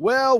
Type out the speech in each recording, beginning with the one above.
Well,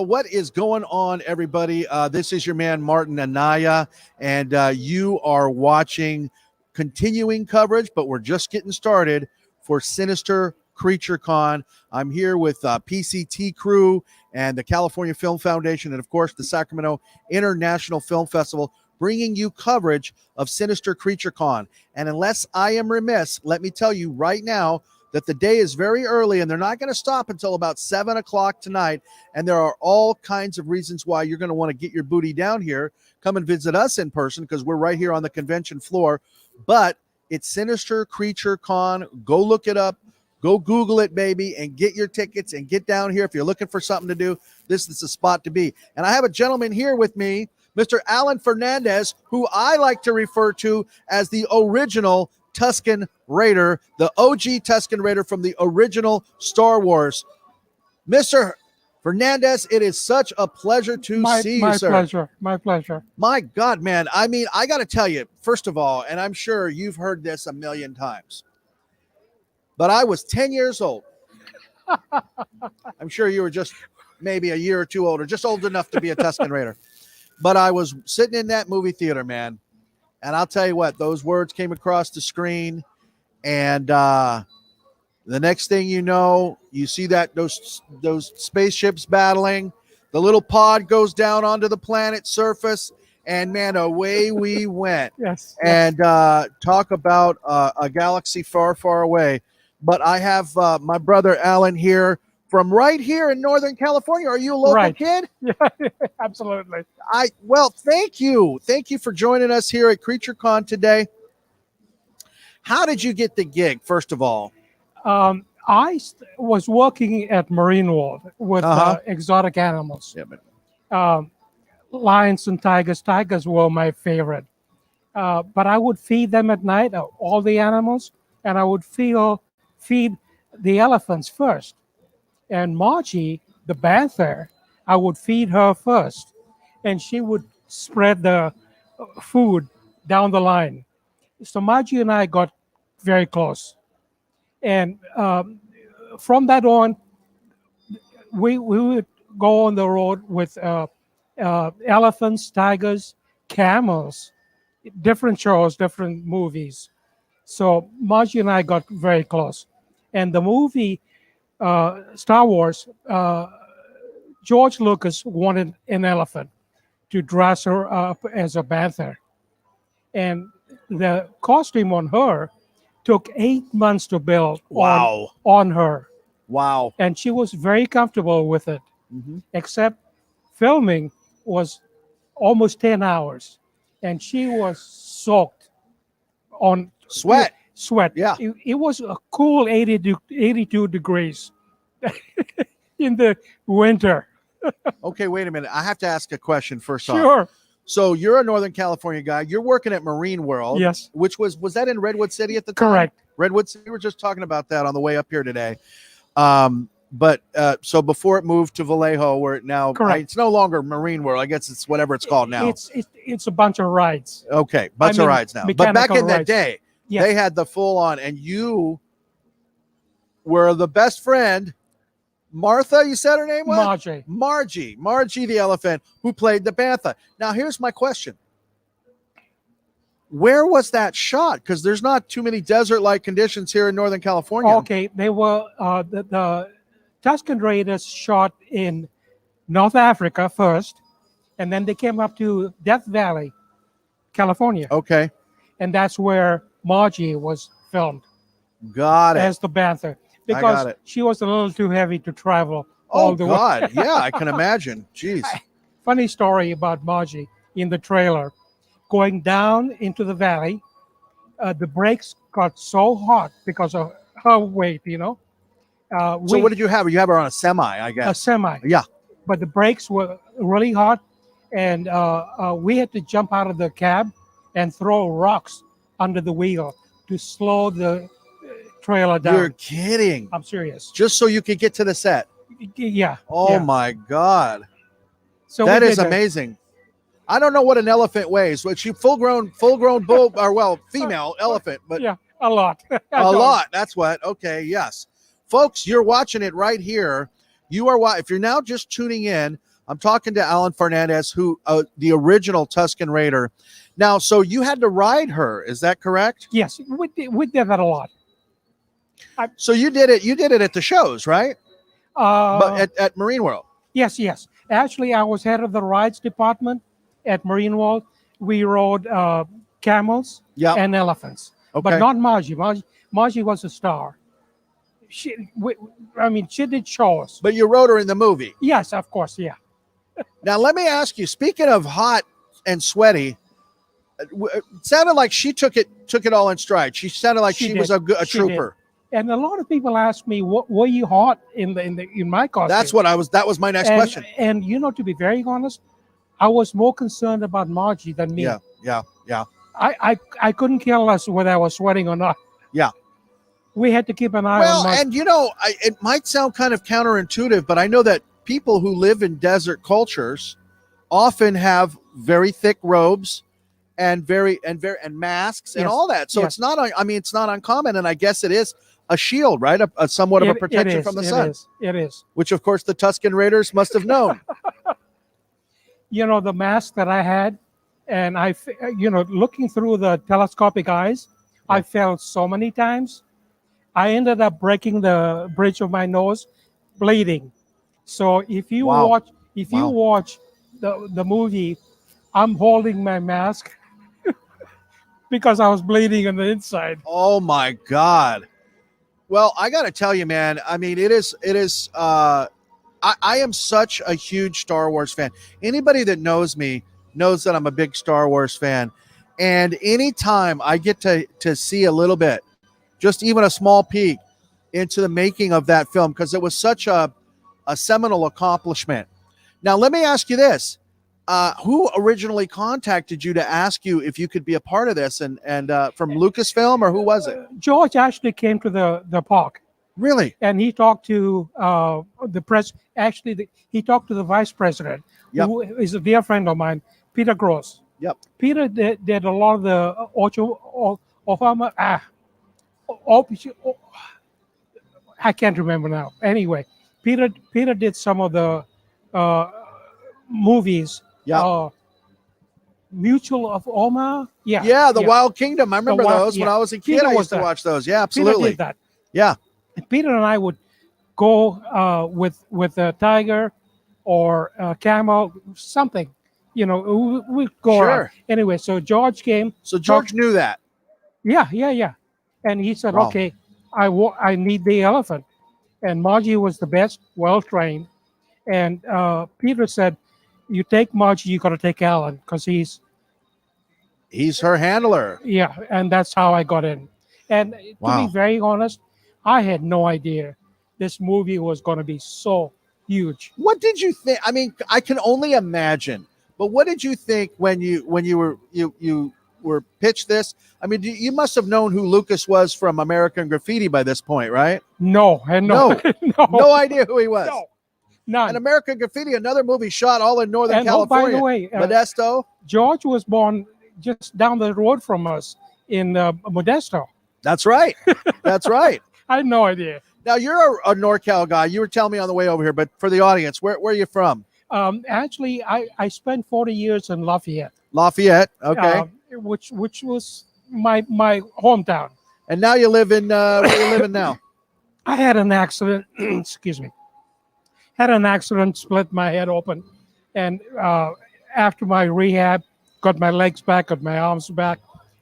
what is going on, everybody? This is your man, Martin Anaya, and you are watching continuing coverage, but we're just getting started for Sinister Creature Con. I'm here with PCT crew and the California Film Foundation, and of course, the Sacramento International Film Festival, bringing you coverage of Sinister Creature Con. And unless I am remiss, let me tell you right now, that the day is very early and they're not going to stop until about 7 o'clock tonight. And there are all kinds of reasons why you're going to want to get your booty down here. Come and visit us in person because we're right here on the convention floor. But it's Sinister Creature Con. Go look it up. Go Google it, baby, and get your tickets and get down here. If you're looking for something to do, this is the spot to be. And I have a gentleman here with me, Mr. Alan Fernandes, who I like to refer to as the original Tusken Raider, the OG Tusken Raider from the original Star Wars. Mr. Fernandes, it is such a pleasure to see you, sir. My pleasure. My God, man. I mean, I got to tell you, first of all, and I'm sure you've heard this a million times, but I was 10 years old. I'm sure you were just maybe a year or two older, just old enough to be a Tusken Raider. But I was sitting in that movie theater, man. And I'll tell you what, those words came across the screen, and the next thing you know, you see that those spaceships battling. The little pod goes down onto the planet's surface, and man, away we went. Yes. And talk about a galaxy far, far away. But I have my brother Alan here from right here in Northern California. Are you a local kid? Yeah, absolutely. Well, thank you. Thank you for joining us here at Creature Con today. How did you get the gig, first of all? I was working at Marine World with exotic animals. Yeah, but Lions and tigers. Tigers were my favorite. But I would feed them at night, all the animals, and I would feed the elephants first. And Margie, the panther, I would feed her first, and she would spread the food down the line. So Margie and I got very close. And from that on, we would go on the road with elephants, tigers, camels, different shows, different movies. So Margie and I got very close. And the movie Star Wars, George Lucas wanted an elephant to dress her up as a panther. And the costume on her took 8 months to build on her. Wow. And she was very comfortable with it, except filming was almost 10 hours. And she was soaked on Sweat. Yeah. It was a cool 82 degrees in the winter. Okay, wait a minute. I have to ask a question first off. Sure. So you're a Northern California guy. You're working at Marine World. Yes. Which was that in Redwood City at the time? Correct. Redwood City. We were just talking about that on the way up here today. But so before it moved to Vallejo, where it now, it's no longer Marine World. I guess it's whatever it's called now. It's a bunch of rides. Okay, bunch of rides now. But back in that day, they had the full on, and you were the best friend. Martha, you said her name was? Margie the elephant, who played the panther. Now, here's my question. Where was that shot? Because there's not too many desert-like conditions here in Northern California. Okay, they were the Tusken Raiders shot in North Africa first, and then they came up to Death Valley, California. Okay. And that's where Margie was filmed. Got it. As the panther. Because she was a little too heavy to travel all the way. Oh, God. Yeah, I can imagine. Jeez. Funny story about Margie in the trailer. Going down into the valley, the brakes got so hot because of her weight, So what did you have? You have her on a semi, I guess. A semi. Yeah. But the brakes were really hot, and we had to jump out of the cab and throw rocks under the wheel to slow the trailer down. You're kidding. I'm serious. Just so you could get to the set. Yeah. Oh my God. So that is amazing. I don't know what an elephant weighs. But she full-grown bull, or female elephant, but yeah, a lot. A lot. That's what. Okay. Yes, folks, you're watching it right here. If you're now just tuning in, I'm talking to Alan Fernandes, who the original Tusken Raider. Now, so you had to ride her, is that correct? Yes, we did that a lot. So you did it at the shows, right? But at Marine World. Yes, yes. Actually, I was head of the rides department at Marine World. We rode camels Yeah. and elephants, Okay. but not Margie. Margie was a star. She did shows. But you rode her in the movie. Yes, of course, yeah. Now, let me ask you, speaking of hot and sweaty, it sounded like she took it all in stride. She sounded like she was a She trooper. did. And a lot of people ask me, "Were you hot in my costume?" That was my next question. And to be very honest, I was more concerned about Margie than me. Yeah. I couldn't care less whether I was sweating or not. Yeah. We had to keep an eye on Well, Margie. and it might sound kind of counterintuitive, but I know that people who live in desert cultures often have very thick robes and masks and Yes. all that. So Yes. it's not uncommon, and I guess it is a shield, right? A somewhat of a protection from the sun. It is. Which, of course, the Tusken Raiders must have known. The mask that I had, and looking through the telescopic eyes, I fell so many times. I ended up breaking the bridge of my nose, bleeding. So if you Wow. watch the movie, I'm holding my mask because I was bleeding on the inside. Oh my God. Well, I got to tell you, man, I mean, it is, I am such a huge Star Wars fan. Anybody that knows me knows that I'm a big Star Wars fan. And anytime I get to see a little bit, just even a small peek into the making of that film, because it was such a seminal accomplishment. Now, let me ask you this. Who originally contacted you to ask you if you could be a part of this, and from Lucasfilm, or who was it? George actually came to the park, Really? and he talked to the press. Actually, he talked to the vice president, Yep. who is a dear friend of mine, Peter Gross. Yep. Peter did a lot of the I can't remember now. Anyway, Peter did some of the movies. Yeah. Mutual of Oma. Yeah. Yeah, the Wild Kingdom. I remember those when I was a kid. Peter I was used to that. watch those. Yeah, Peter absolutely. did that. Yeah. And Peter and I would go with a tiger or a camel, something. We'd go Sure. around. Anyway, so George came. So George knew that. Yeah. And he said, Wow. "Okay, I need the elephant." And Margie was the best, well trained. And Peter said, "You take Margie, you got to take Alan because he's her handler." Yeah." And that's how I got in. And to Wow. be very honest, I had no idea this movie was going to be so huge. What did you think? I mean, I can only imagine. But what did you think when you were pitched this? I mean, you must have known who Lucas was from American Graffiti by this point, right? No. No idea who he was. No, none. And American Graffiti, another movie shot all in Northern And California. by the way, Modesto. George was born just down the road from us in Modesto. That's right. That's right. I had no idea. Now, you're a NorCal guy. You were telling me on the way over here, but for the audience, where are you from? Actually, I spent 40 years in Lafayette. Lafayette. Okay. Which was my hometown. And now you live in, where are you living now? I had an accident. Excuse me. Had an accident, split my head open. And after my rehab, got my legs back, got my arms back.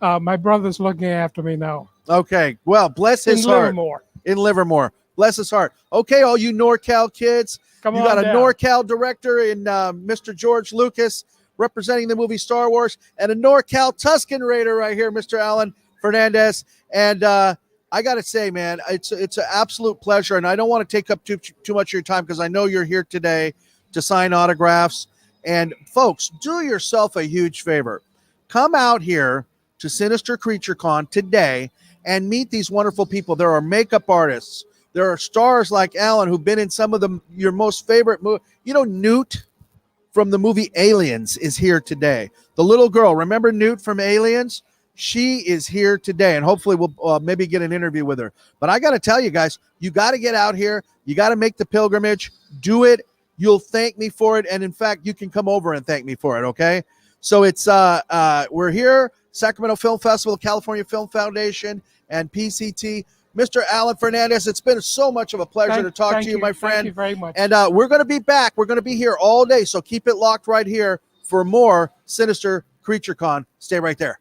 My brother's looking after me now. Okay. Well, bless his in heart. Livermore. In Livermore. Bless his heart. Okay, all you NorCal kids. Come you on got a down. NorCal director in Mr. George Lucas representing the movie Star Wars, and a NorCal Tusken Raider right here, Mr. Alan Fernandes. And I got to say, man, it's an absolute pleasure. And I don't want to take up too much of your time because I know you're here today to sign autographs. And folks, do yourself a huge favor. Come out here to Sinister Creature Con today and meet these wonderful people. There are makeup artists. There are stars like Alan who've been in some of your most favorite movies. Newt from the movie Aliens is here today. The little girl, remember Newt from Aliens? She is here today, and hopefully we'll maybe get an interview with her. But I got to tell you guys, you got to get out here. You got to make the pilgrimage. Do it. You'll thank me for it. And in fact, you can come over and thank me for it. Okay. So it's we're here, Sacramento Film Festival, California Film Foundation, and PCT. Mr. Alan Fernandes, it's been so much of a pleasure to talk to you, my friend. Thank you very much. And we're going to be back. We're going to be here all day. So keep it locked right here for more Sinister Creature Con. Stay right there.